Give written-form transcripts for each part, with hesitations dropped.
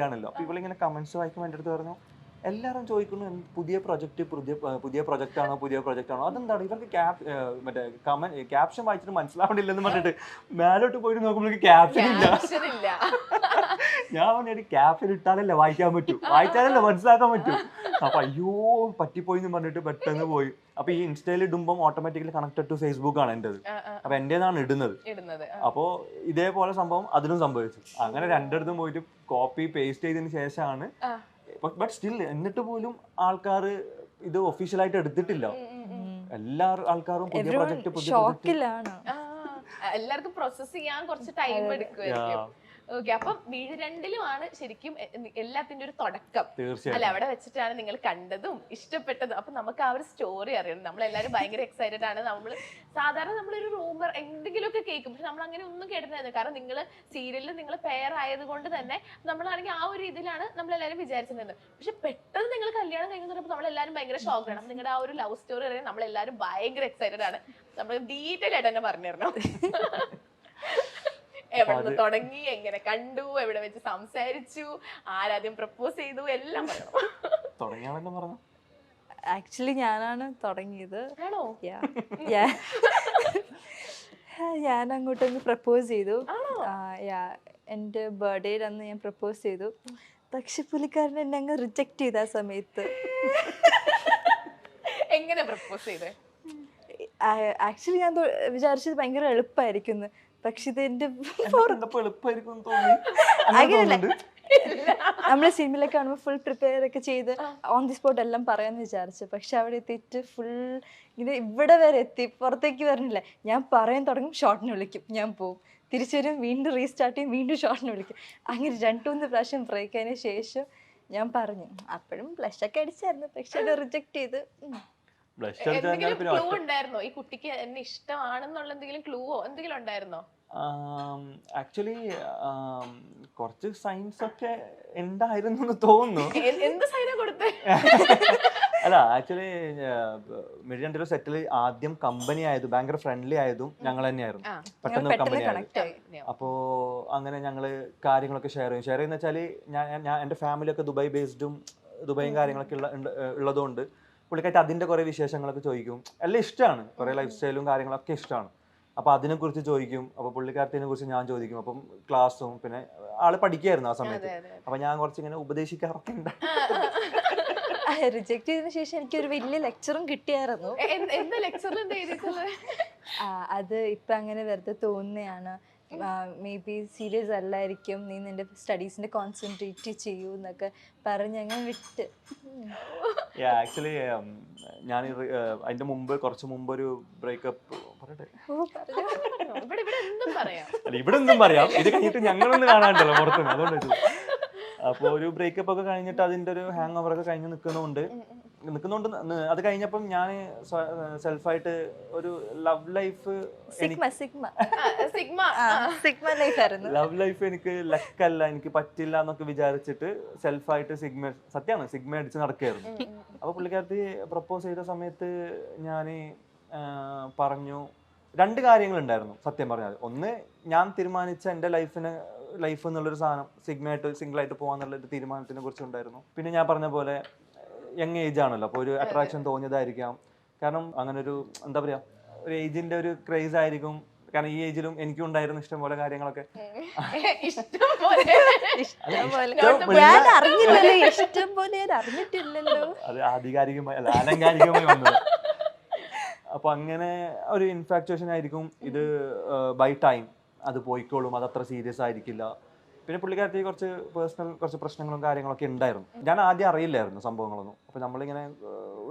ആണല്ലോ. അപ്പൊ ഇവളിങ്ങനെ കമന്റ്സ് വായിക്കുമ്പോൾ എൻ്റെ അടുത്ത് പറഞ്ഞു, എല്ലാവരും ചോദിക്കുന്നു പുതിയ പ്രൊജക്ട് പുതിയ പ്രൊജക്ട് ആണോ, അതെന്താണ് ഇവർക്ക് മറ്റേ ക്യാപ്ഷൻ വായിച്ചിട്ട് മനസ്സിലാവണില്ലെന്ന് പറഞ്ഞിട്ട് മേലോട്ട് പോയിട്ട് നോക്കുമ്പോൾ ക്യാപ്ഷൻ ഇല്ല. ഞാൻ പറഞ്ഞ ക്യാപ്ഷൻ ഇട്ടാലല്ലേ വായിക്കാൻ പറ്റൂ, വായിച്ചാലല്ലേ മനസ്സിലാക്കാൻ പറ്റൂ. അപ്പൊ അയ്യോ പറ്റിപ്പോയി എന്ന് പറഞ്ഞിട്ട് പെട്ടെന്ന് പോയി. അപ്പൊ ഈ ഇൻസ്റ്റയിൽ ഇടുമ്പോൾ ഓട്ടോമാറ്റിക്കലി കണക്റ്റഡ് ടു ഫേസ്ബുക്ക് ആണ് എന്റേത്. അപ്പൊ എന്റേതാണ് ഇടുന്നത്. അപ്പോ ഇതേപോലെ സംഭവം അതിലും സംഭവിച്ചു. അങ്ങനെ രണ്ടിടത്തും പോയിട്ട് കോപ്പി പേസ്റ്റ് ചെയ്തതിന് ശേഷമാണ്. ബട്ട് സ്റ്റിൽ എന്നിട്ട് പോലും ആൾക്കാർ ഇത് ഒഫീഷ്യലായിട്ട് എടുത്തിട്ടില്ല. എല്ലാ ആൾക്കാരും പുതിയ പ്രൊജക്ട് എല്ലാവർക്കും പ്രോസസ് ചെയ്യാൻ കുറച്ച് ടൈം എടുക്കുമായിരിക്കും. ഓക്കെ, അപ്പം വീട് രണ്ടിലുമാണ് ശരിക്കും എല്ലാത്തിന്റെ ഒരു തുടക്കം അല്ല. അവിടെ വെച്ചിട്ടാണ് നിങ്ങൾ കണ്ടതും ഇഷ്ടപ്പെട്ടതും. അപ്പൊ നമുക്ക് ആ ഒരു സ്റ്റോറി അറിയണം. നമ്മളെല്ലാരും ഭയങ്കര എക്സൈറ്റഡ് ആണ്. സാധാരണ നമ്മളൊരു റൂമർ എന്തെങ്കിലുമൊക്കെ കേൾക്കും, പക്ഷെ നമ്മൾ അങ്ങനെ ഒന്നും കേട്ടിരുന്നത്. കാരണം നിങ്ങൾ സീരിയലിൽ നിങ്ങൾ പെയർ ആയത് കൊണ്ട് തന്നെ നമ്മളാണെങ്കിൽ ആ ഒരു രീതിയിലാണ് നമ്മളെല്ലാരും വിചാരിച്ചിരുന്നത്. പക്ഷെ പെട്ടെന്ന് നിങ്ങൾ കല്യാണം കഴിഞ്ഞപ്പോൾ നമ്മളെല്ലാരും ഭയങ്കര ഷോക്കാണ്. അപ്പൊ നിങ്ങളുടെ ആ ഒരു ലവ് സ്റ്റോറി അറിയാൻ നമ്മളെല്ലാരും ഭയങ്കര എക്സൈറ്റഡ് ആണ്. നമ്മൾ ഡീറ്റെയിൽ ആയിട്ട് തന്നെ പറഞ്ഞു തരണം. എവിടെ നിന്ന് തുടങ്ങി, എങ്ങനെ കണ്ടു, എവിടെ വെച്ച് സംസാരിച്ചു, ആരാദ്യം പ്രപ്പോസ് ചെയ്തു, എല്ലാം പറയണം. ആക്ച്വലി ഞാനാണ് തുടങ്ങിയത്. ആണോ? ഞാൻ അങ്ങോട്ടൊന്ന് പ്രപ്പോസ് ചെയ്തു. എൻ്റെ ബർത്ത്ഡേ അന്ന് ഞാൻ പ്രപ്പോസ് ചെയ്തു. പക്ഷെ പുള്ളിക്കാരൻ എന്നെ അങ്ങ് റിജക്ട് ചെയ്ത ആ സമയത്ത്. എങ്ങനെ പ്രപ്പോസ് ചെയ്തേ? ആക്ച്വലി ഞാൻ വിചാരിച്ചത് ഭയങ്കര എളുപ്പമായിരിക്കും, പക്ഷെ ഇത് എന്റെ അങ്ങനെയല്ല. നമ്മള് സിനിമയിലൊക്കെ കാണുമ്പോൾ ഫുൾ പ്രിപ്പയർ ഒക്കെ ചെയ്ത് ഓൺ ദി സ്പോട്ട് എല്ലാം പറയാന്ന് വിചാരിച്ചു. പക്ഷെ അവിടെ എത്തിയിട്ട് ഫുൾ ഇങ്ങനെ ഇവിടെ വരെ എത്തി, പുറത്തേക്ക് വരണില്ല. ഞാൻ പറയാൻ തുടങ്ങും, ഷോർട്ടിന് വിളിക്കും, ഞാൻ പോവും, തിരിച്ചു വരും, വീണ്ടും റീസ്റ്റാർട്ട് ചെയ്യും, വീണ്ടും ഷോർട്ടിന് വിളിക്കും. അങ്ങനെ 2-3 പ്രാവശ്യം ബ്രേക്ക് ആയതിനു ശേഷം ഞാൻ പറഞ്ഞു. അപ്പോഴും ബ്ലഷ് ഒക്കെ അടിച്ചായിരുന്നു, പക്ഷെ അത് റിജക്ട് ചെയ്ത്. ക്ലൂ ഉണ്ടായിരുന്നോ ഈ കുട്ടിക്ക് എന്നെ ഇഷ്ടമാണെന്നുള്ള എന്തെങ്കിലും ക്ലൂവോ എന്തെങ്കിലും ഉണ്ടായിരുന്നോ? ആക്ച്വലി കുറച്ച് സൈൻസ് ഒക്കെ ഉണ്ടായിരുന്നു തോന്നുന്നു. എന്ത് സൈനാ കൊടുത്തേ? അല്ല, ആക്ച്വലി മിഡിയന്റെ സെറ്റിൽ ആദ്യം കമ്പനി ആയതും ഭയങ്കര ഫ്രണ്ട്ലി ആയതും ഞങ്ങൾ തന്നെയായിരുന്നു. പെട്ടെന്ന് കമ്പനി ആയത്. അപ്പോ അങ്ങനെ ഞങ്ങള് കാര്യങ്ങളൊക്കെ ഷെയർ ചെയ്യുന്ന വെച്ചാല് ഞാൻ എന്റെ ഫാമിലി ഒക്കെ ദുബായ് ബേസ്ഡും ദുബായും കാര്യങ്ങളൊക്കെ ഉള്ളതുകൊണ്ട് പുള്ളിക്കായിട്ട് അതിന്റെ കുറെ വിശേഷങ്ങളൊക്കെ ചോദിക്കും. എല്ലാം ഇഷ്ടമാണ്, കുറെ ലൈഫ് സ്റ്റൈലും കാര്യങ്ങളൊക്കെ ഇഷ്ടമാണ്. അപ്പൊ അതിനെ കുറിച്ച് ചോദിക്കും. അപ്പൊ പുള്ളിക്കാരത്തിനെ കുറിച്ച് ഞാൻ ചോദിക്കും. അപ്പം ക്ലാസ്സും പിന്നെ ആള് പഠിക്കായിരുന്നു ആ സമയത്ത്. അപ്പൊ ഞാൻ കുറച്ചിങ്ങനെ ഉപദേശിക്കാറൊക്കെ ഉണ്ട്. റിജക്ട് ചെയ്തതിനു ശേഷം എനിക്കൊരു വലിയ ലെക്ചറും കിട്ടിയായിരുന്നു. അത് ഇപ്പൊ അങ്ങനെ വെറുതെ തോന്നുകയാണ്. മേ ബി സീരിയസ് അല്ലായിരിക്കും, നീ നിന്റെ സ്റ്റഡീസിന്റെ കോൺസെൻട്രേറ്റ് ചെയ്യൂ എന്നൊക്കെ പറഞ്ഞ് അങ്ങനെ വിട്ട്. ആക്ച്വലി ഞാൻ അതിന്റെ മുമ്പ് കുറച്ച് മുമ്പ് ഒരു ബ്രേക്കപ്പ് പറയട്ടെ? അല്ല, ഇവിടെ എന്തും പറയാം. ഇത് കഴിഞ്ഞിട്ട് ഞങ്ങളൊന്നും കാണാണ്ടല്ലോ പുറത്തുനിന്ന്, അതുകൊണ്ട്. അപ്പോൾ ഒരു ബ്രേക്കപ്പ് ഒക്കെ കഴിഞ്ഞിട്ട് അതിന്റെ ഒരു ഹാങ് ഓവർ ഒക്കെ കഴിഞ്ഞ് നിൽക്കുന്നുണ്ട്. അത് കഴിഞ്ഞപ്പം ഞാൻ സെൽഫായിട്ട് ഒരു ലവ് ലൈഫ് ലവ് ലൈഫ് എനിക്ക് ലക്കല്ല, എനിക്ക് പറ്റില്ല എന്നൊക്കെ വിചാരിച്ചിട്ട് സെൽഫായിട്ട് സിഗ്മ അടിച്ച് നടക്കുകയായിരുന്നു. അപ്പൊ പുള്ളിക്കാരത്തി പ്രപ്പോസ് ചെയ്ത സമയത്ത് ഞാൻ പറഞ്ഞു 2 കാര്യങ്ങളുണ്ടായിരുന്നു സത്യം പറഞ്ഞാൽ. ഒന്ന്, ഞാൻ തീരുമാനിച്ച എൻ്റെ ലൈഫ് എന്നുള്ളൊരു സാധനം സിംഗിളായിട്ട് പോകാന്നുള്ളൊരു തീരുമാനത്തിനെ കുറിച്ചുണ്ടായിരുന്നു. പിന്നെ ഞാൻ പറഞ്ഞ പോലെ യങ് ഏജ് ആണല്ലോ, അപ്പോൾ ഒരു അട്രാക്ഷൻ തോന്നിയതായിരിക്കാം. കാരണം അങ്ങനെ ഒരു എന്താ പറയാ, ഒരു ഏജിന്റെ ഒരു ക്രേസ് ആയിരിക്കും. കാരണം ഈ ഏജിലും എനിക്കും ഉണ്ടായിരുന്നു ഇഷ്ടംപോലെ കാര്യങ്ങളൊക്കെ. അത് ആധികാരികമായി അല്ല, ആലങ്കാരികമായി വന്നത്. അപ്പൊ അങ്ങനെ ഒരു ഇൻഫാക്ച്വേഷൻ ആയിരിക്കും. ഇത് ബൈ ടൈം അത് പോയിക്കോളും, അത് അത്ര സീരിയസ് ആയിരിക്കില്ല. പിന്നെ പുള്ളിക്കാരത്തി കുറച്ച് പ്രശ്നങ്ങളും കാര്യങ്ങളൊക്കെ ഉണ്ടായിരുന്നു. ഞാൻ ആദ്യം അറിയില്ലായിരുന്നു സംഭവങ്ങളൊന്നും. അപ്പൊ നമ്മളിങ്ങനെ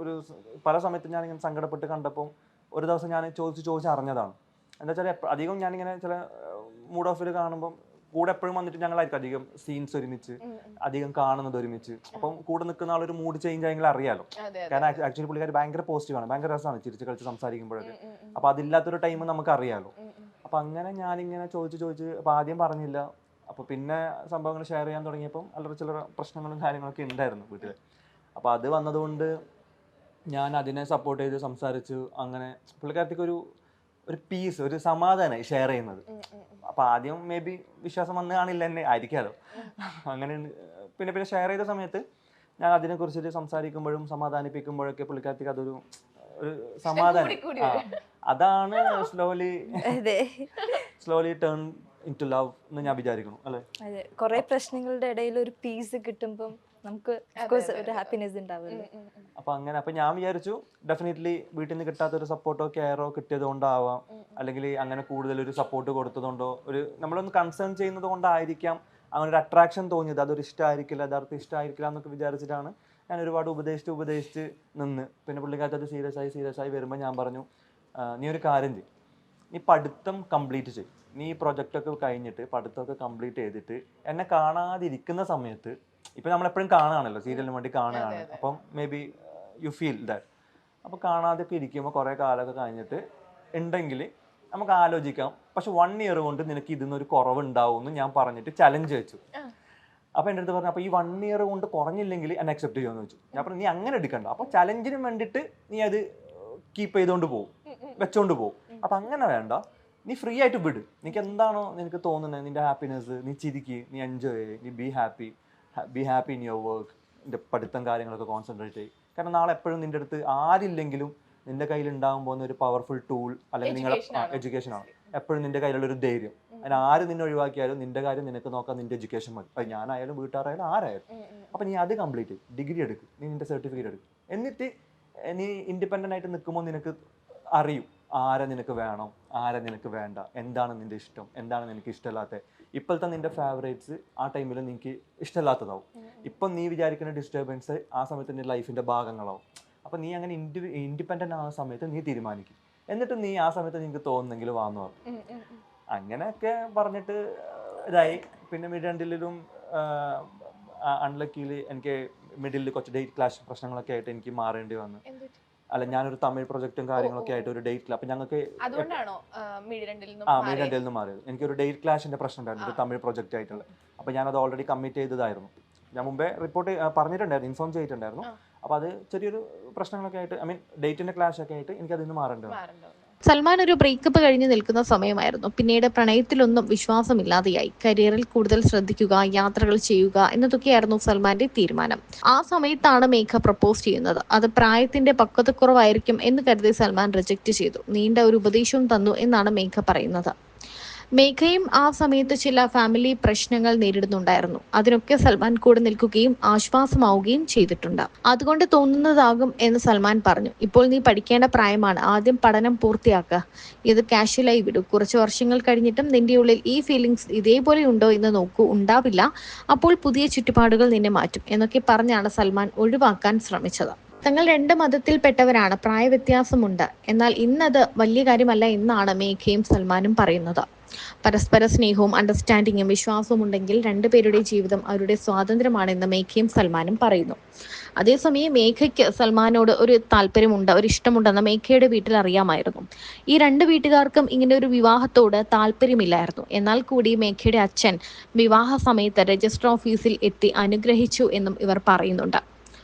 പല സമയത്തും ഞാനിങ്ങനെ സങ്കടപ്പെട്ട് കണ്ടപ്പോൾ ഒരു ദിവസം ഞാൻ ചോദിച്ച് അറിഞ്ഞതാണ്. എന്താ വെച്ചാൽ അധികം ഞാനിങ്ങനെ ചില മൂഡ് ഓഫിൽ കാണുമ്പോൾ കൂടെ എപ്പോഴും വന്നിട്ട് ഞങ്ങളായിരിക്കും അധികം സീൻസ് ഒരുമിച്ച്, അധികം കാണുന്നത് ഒരുമിച്ച്. അപ്പം കൂടെ നിൽക്കുന്ന ആളൊരു മൂഡ് ചേഞ്ച് ആയെങ്കിൽ അറിയാലോ. കാരണം ആക്ച്വലി പുള്ളിക്കാർ ഭയങ്കര പോസിറ്റീവാണ്, ഭയങ്കര രസമാണ് ചിരിച്ച് കളിച്ച് സംസാരിക്കുമ്പോഴൊക്കെ. അപ്പൊ അതില്ലാത്തൊരു ടൈം നമുക്ക് അറിയാലോ. അപ്പൊ അങ്ങനെ ഞാനിങ്ങനെ ചോദിച്ച് അപ്പൊ ആദ്യം പറഞ്ഞില്ല. അപ്പൊ പിന്നെ സംഭവങ്ങൾ ഷെയർ ചെയ്യാൻ തുടങ്ങിയപ്പം അല്ലറ ചില്ലറ പ്രശ്നങ്ങളും കാര്യങ്ങളൊക്കെ ഉണ്ടായിരുന്നു വീട്ടിൽ. അപ്പൊ അത് വന്നതുകൊണ്ട് ഞാൻ അതിനെ സപ്പോർട്ട് ചെയ്ത് സംസാരിച്ചു. അങ്ങനെ പുള്ളിക്കാരത്തേക്ക് ഒരു പീസ്, ഒരു സമാധാനമായി ഷെയർ ചെയ്യുന്നത്. അപ്പൊ ആദ്യം മേ ബി വിശ്വാസം വന്ന് കാണില്ല തന്നെ ആയിരിക്കാലോ. അങ്ങനെ പിന്നെ പിന്നെ ഷെയർ ചെയ്ത സമയത്ത് ഞാൻ അതിനെ കുറിച്ചിട്ട് സംസാരിക്കുമ്പോഴും സമാധാനിപ്പിക്കുമ്പോഴൊക്കെ പുള്ളിക്കാരത്തേക്ക് അതൊരു സമാധാനം. അതാണ് slowly turn into love എന്ന് ഞാൻ വിചാരിക്കുന്നു അല്ലെ. അതെ, കുറെ പ്രശ്നങ്ങളുടെ ഇടയിൽ ഒരു പീസ് കിട്ടുമ്പോൾ നമുക്ക് ഒരു ഹാപ്പിനെസ് ഉണ്ടാവില്ല. അപ്പൊ അങ്ങനെ അപ്പൊ ഞാൻ വിചാരിച്ചു ഡെഫിനറ്റ്ലി വീട്ടിൽ നിന്ന് കിട്ടാത്ത ഒരു സപ്പോർട്ടോ കെയറോ കിട്ടിയത് കൊണ്ടാവാം, അല്ലെങ്കിൽ അങ്ങനെ കൂടുതൽ ഒരു സപ്പോർട്ട് കൊടുത്തതുകൊണ്ടോ, ഒരു നമ്മളൊന്ന് കൺസേൺ ചെയ്യുന്നത് കൊണ്ടായിരിക്കാം അങ്ങനെ ഒരു അട്രാക്ഷൻ തോന്നിയത്. അതൊരു ഇഷ്ടമായിരിക്കില്ല, യഥാർത്ഥം ഇഷ്ടമായിരിക്കില്ല എന്നൊക്കെ വിചാരിച്ചിട്ടാണ് ഞാൻ ഒരുപാട് ഉപദേശിച്ച് നിന്ന്. പിന്നെ പുള്ളിക്കാരത്ത് അത് സീരിയസ് ആയി വരുമ്പോൾ ഞാൻ പറഞ്ഞു, നീ ഒരു കാര്യം ചെയ്യും, നീ പഠിത്തം കംപ്ലീറ്റ് ചെയ്യും. നീ ഈ പ്രൊജക്റ്റൊക്കെ കഴിഞ്ഞിട്ട് പഠിത്തമൊക്കെ കംപ്ലീറ്റ് ചെയ്തിട്ട് എന്നെ കാണാതിരിക്കുന്ന സമയത്ത്, ഇപ്പം നമ്മളെപ്പോഴും കാണുകയാണല്ലോ, സീരിയലിന് വേണ്ടി കാണുകയാണ്, അപ്പം may be you feel that. അപ്പോൾ കാണാതൊക്കെ ഇരിക്കുമ്പോൾ കുറേ കാലമൊക്കെ കഴിഞ്ഞിട്ട് ഉണ്ടെങ്കിൽ നമുക്ക് ആലോചിക്കാം. പക്ഷെ 1 ഇയർ കൊണ്ട് നിനക്ക് ഇതിന്നൊരു കുറവുണ്ടാവും എന്ന് ഞാൻ പറഞ്ഞിട്ട് ചലഞ്ച് വെച്ചു. അപ്പോൾ എൻ്റെ അടുത്ത് പറഞ്ഞു, അപ്പോൾ ഈ 1 ഇയർ കൊണ്ട് കുറഞ്ഞില്ലെങ്കിൽ എന്നെ അക്സെപ്റ്റ് ചെയ്യുമെന്ന് വെച്ചു. ഞാൻ പറഞ്ഞു, നീ അങ്ങനെ എടുക്കണ്ട, അപ്പോൾ ചലഞ്ചിന് വേണ്ടിയിട്ട് നീ അത് കീപ്പ് ചെയ്തുകൊണ്ട് പോകും, വെച്ചോണ്ട് പോകും. അപ്പം അങ്ങനെ വേണ്ട, നീ ഫ്രീ ആയിട്ട് വിട്. നിനക്ക് എന്താണോ നിനക്ക് തോന്നുന്നത്, നിന്റെ ഹാപ്പിനെസ്, നീ ചിരിക്ക്, നീ എൻജോയ് ചെയ്യ്, നീ be happy in your work. നിന്റെ പഠിത്തം കാര്യങ്ങളൊക്കെ കോൺസെൻട്രേറ്റ് ചെയ്യും. കാരണം നാളെ എപ്പോഴും നിന്റെ അടുത്ത് ആരില്ലെങ്കിലും നിന്റെ കയ്യിൽ ഉണ്ടാകാൻ പോകുന്ന ഒരു പവർഫുൾ ടൂൾ അല്ലെങ്കിൽ നിങ്ങളുടെ എഡ്യൂക്കേഷനാണ്. എപ്പോഴും നിന്റെ കയ്യിലുള്ളൊരു ധൈര്യം. അതിന് ആര് നിന്നെ ഒഴിവാക്കിയാലും നിന്റെ കാര്യം നിനക്ക് നോക്കാൻ നിന്റെ എഡ്യൂക്കേഷൻ മതി. അത് ഞാനായാലും വീട്ടുകാരായാലും ആരായാലും. അപ്പം നീ അത് കംപ്ലീറ്റ് ചെയ്യും, ഡിഗ്രി എടുക്കും, നീ നിന്റെ സർട്ടിഫിക്കറ്റ് എടുക്കും. എന്നിട്ട് നീ ഇൻഡിപെൻഡൻ്റ് ആയിട്ട് നിൽക്കുമ്പോൾ നിനക്ക് അറിയും ആരെ നിനക്ക് വേണം, ആരെ നിനക്ക് വേണ്ട, എന്താണ് നിന്റെ ഇഷ്ടം, എന്താണ് നിനക്ക് ഇഷ്ടമില്ലാത്തത്. ഇപ്പോഴത്തെ നിന്റെ ഫേവറേറ്റ്സ് ആ ടൈമിൽ നിനക്ക് ഇഷ്ടമില്ലാത്തതാവും. ഇപ്പം നീ വിചാരിക്കുന്ന ഡിസ്റ്റർബൻസ് ആ സമയത്ത് നിന്റെ ലൈഫിൻ്റെ ഭാഗങ്ങളാവും. അപ്പം നീ അങ്ങനെ ഇൻഡിപെൻഡൻ്റ് ആവുന്ന സമയത്ത് നീ തീരുമാനിക്കും. എന്നിട്ട് നീ ആ സമയത്ത് നിനക്ക് തോന്നുന്നെങ്കിൽ വാന്ന് പറഞ്ഞു. അങ്ങനെയൊക്കെ പറഞ്ഞിട്ട് ഇതായി. പിന്നെ മിഡിലും അൺലക്കിയിൽ എനിക്ക് മിഡിലിൽ കുറച്ച് ഡേറ്റ് ക്ലാഷ് പ്രശ്നങ്ങളൊക്കെ ആയിട്ട് എനിക്ക് മാറേണ്ടി വന്നു. അല്ല, ഞാനൊരു തമിഴ് പ്രൊജക്റ്റും കാര്യങ്ങളൊക്കെ ആയിട്ട് ഒരു ഡേറ്റിൽ, അപ്പം ഞങ്ങൾക്ക് മീഡിയ നിന്ന് മാറിയത്. എനിക്കൊരു ഡേറ്റ് ക്ലാഷിന്റെ പ്രശ്നം ഉണ്ടായിരുന്നു, ഒരു തമിഴ് പ്രൊജക്റ്റ് ആയിട്ടുള്ള. അപ്പം ഞാനത് ഓൾറെഡി കമ്മിറ്റ് ചെയ്തതായിരുന്നു. ഞാൻ മുമ്പേ റിപ്പോർട്ട് പറഞ്ഞിട്ടുണ്ടായിരുന്നു, ഇൻഫോം ചെയ്തിട്ടുണ്ടായിരുന്നു. അപ്പോൾ അത് ചെറിയൊരു പ്രശ്നങ്ങളൊക്കെ ആയിട്ട്, ഐ മീൻ ഡേറ്റിന്റെ ക്ലാഷ് ഒക്കെ ആയിട്ട് എനിക്ക് അതിൽ നിന്ന് മാറേണ്ടി വന്നു. സൽമാൻ ഒരു ബ്രേക്കപ്പ് കഴിഞ്ഞ് നിൽക്കുന്ന സമയമായിരുന്നു. പിന്നീട് പ്രണയത്തിലൊന്നും വിശ്വാസമില്ലാതെയായി. കരിയറിൽ കൂടുതൽ ശ്രദ്ധിക്കുക, യാത്രകൾ ചെയ്യുക എന്നതൊക്കെയായിരുന്നു സൽമാന്റെ തീരുമാനം. ആ സമയത്താണ് മേഘ പ്രപ്പോസ് ചെയ്യുന്നത്. അത് പ്രായത്തിന്റെ പക്വതക്കുറവായിരിക്കും എന്ന് കരുതി സൽമാൻ റിജക്റ്റ് ചെയ്തു. നീണ്ട ഒരു ഉപദേശവും തന്നു എന്നാണ് മേഘ പറയുന്നത്. മേഘയും ആ സമയത്ത് ചില ഫാമിലി പ്രശ്നങ്ങൾ നേരിടുന്നുണ്ടായിരുന്നു. അതിനൊക്കെ സൽമാൻ കൂടെ നിൽക്കുകയും ആശ്വാസമാവുകയും ചെയ്തിട്ടുണ്ട്. അതുകൊണ്ട് തോന്നുന്നതാകും എന്ന് സൽമാൻ പറഞ്ഞു. ഇപ്പോൾ നീ പഠിക്കേണ്ട പ്രായമാണ്, ആദ്യം പഠനം പൂർത്തിയാക്കുക, ഇത് കാഷ്വലായി വിടൂ. കുറച്ച് വർഷങ്ങൾ കഴിഞ്ഞിട്ടും നിന്റെ ഉള്ളിൽ ഈ ഫീലിങ്സ് ഇതേപോലെ ഉണ്ടോ എന്ന് നോക്കൂ. ഉണ്ടാവില്ല, അപ്പോൾ പുതിയ ചുറ്റുപാടുകൾ നിന്നെ മാറ്റും എന്നൊക്കെ പറഞ്ഞാണ് സൽമാൻ ഒഴിവാക്കാൻ ശ്രമിച്ചത്. തങ്ങൾ 2 മതത്തിൽപ്പെട്ടവരാണ്, പ്രായവ്യത്യാസമുണ്ട്, എന്നാൽ ഇന്നത് വലിയ കാര്യമല്ല എന്നാണ് മേഘയും സൽമാനും പറയുന്നത്. പരസ്പര സ്നേഹവും അണ്ടർസ്റ്റാൻഡിങ്ങും വിശ്വാസവും ഉണ്ടെങ്കിൽ 2 പേരുടെ ജീവിതം അവരുടെ സ്വാതന്ത്ര്യമാണെന്ന് മേഘയും സൽമാനും പറയുന്നു. അതേസമയം മേഘയ്ക്ക് സൽമാനോട് ഒരു താല്പര്യമുണ്ട്, ഒരു ഇഷ്ടമുണ്ടെന്ന് മേഘയുടെ വീട്ടിൽ അറിയാമായിരുന്നു. ഈ 2 വീട്ടുകാർക്കും ഇങ്ങനെ ഒരു വിവാഹത്തോട് താല്പര്യമില്ലായിരുന്നു. എന്നാൽ കൂടി മേഘയുടെ അച്ഛൻ വിവാഹ സമയത്ത് രജിസ്റ്റർ ഓഫീസിൽ എത്തി അനുഗ്രഹിച്ചു എന്നും ഇവർ പറയുന്നുണ്ട്.